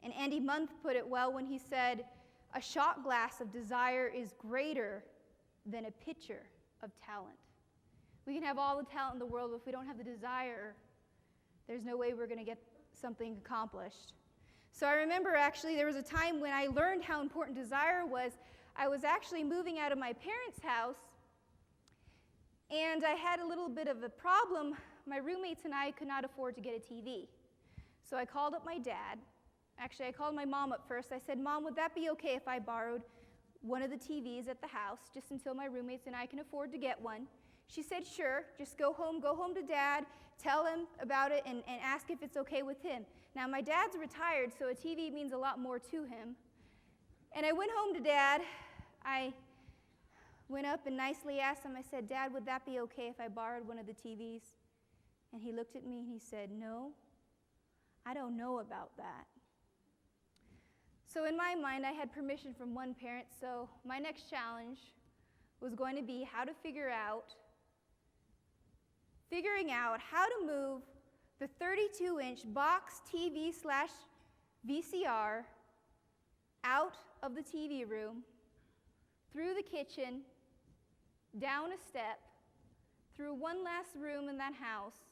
And Andy Munth put it well when he said, "A shot glass of desire is greater than a pitcher of talent." We can have all the talent in the world, but if we don't have the desire, there's no way we're going to get something accomplished. So I remember actually there was a time when I learned how important desire was. I was actually moving out of my parents' house, and I had a little bit of a problem. My roommates and I could not afford to get a TV. So I called up my dad. Actually, I called my mom up first. I said, "Mom, would that be okay if I borrowed one of the TVs at the house just until my roommates and I can afford to get one?" She said, "Sure, just go home to Dad, tell him about it, and ask if it's okay with him." Now, my dad's retired, so a TV means a lot more to him. And I went home to Dad. I went up and nicely asked him, I said, "Dad, would that be okay if I borrowed one of the TVs?" And he looked at me and he said, "No, I don't know about that." So in my mind, I had permission from one parent, so my next challenge was going to be how to figuring out how to move the 32-inch box TV/VCR out of the TV room, through the kitchen, down a step, through one last room in that house,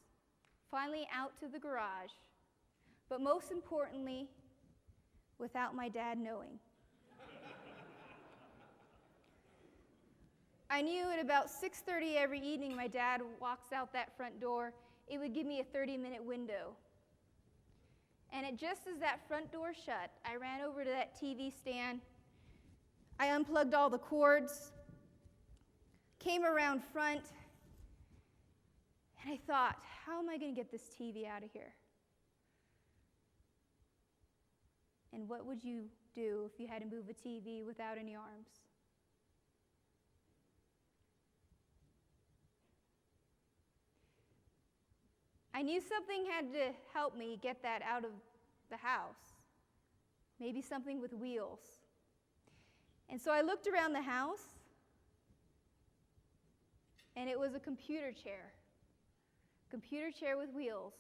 finally out to the garage, but most importantly, without my dad knowing. I knew at about 6:30 every evening my dad walks out that front door. It would give me a 30-minute window. And just as that front door shut, I ran over to that TV stand. I unplugged all the cords, came around front, and I thought, how am I going to get this TV out of here? And what would you do if you had to move a TV without any arms? I knew something had to help me get that out of the house, maybe something with wheels. And so I looked around the house, and it was a computer chair with wheels.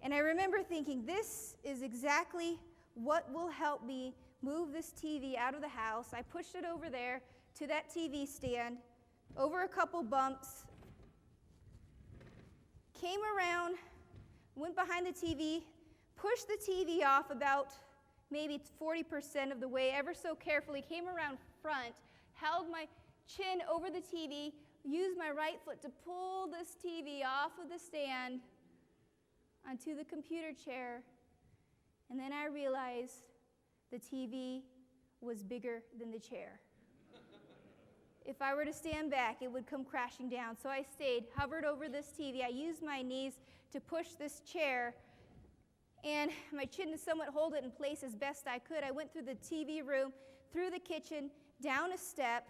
And I remember thinking, this is exactly what will help me move this TV out of the house. I pushed it over there to that TV stand, over a couple bumps, came around, went behind the TV, pushed the TV off about maybe 40% of the way, ever so carefully, came around front, held my chin over the TV, used my right foot to pull this TV off of the stand onto the computer chair, and then I realized the TV was bigger than the chair. If I were to stand back, it would come crashing down. So I stayed, hovered over this TV. I used my knees to push this chair, and my chin to somewhat hold it in place as best I could. I went through the TV room, through the kitchen, down a step.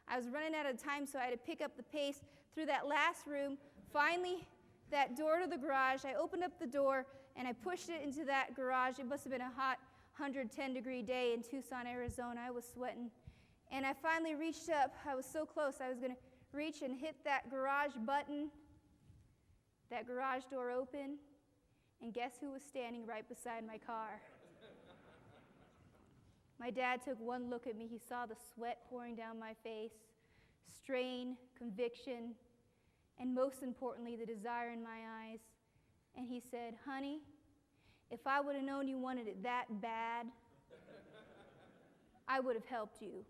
I was running out of time, so I had to pick up the pace through that last room. Finally, that door to the garage, I opened up the door, and I pushed it into that garage. It must have been a hot 110-degree day in Tucson, Arizona. I was sweating. And I finally reached up. I was so close. I was going to reach and hit that garage button. That garage door opened, and guess who was standing right beside my car? My dad took one look at me. He saw the sweat pouring down my face, strain, conviction, and most importantly, the desire in my eyes. And he said, "Honey, if I would have known you wanted it that bad, I would have helped you."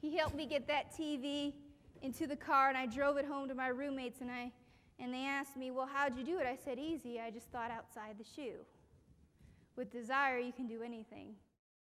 He helped me get that TV into the car, and I drove it home to my roommates, and they asked me, "Well, how'd you do it?" I said, "Easy, I just thought outside the shoe." With desire, you can do anything.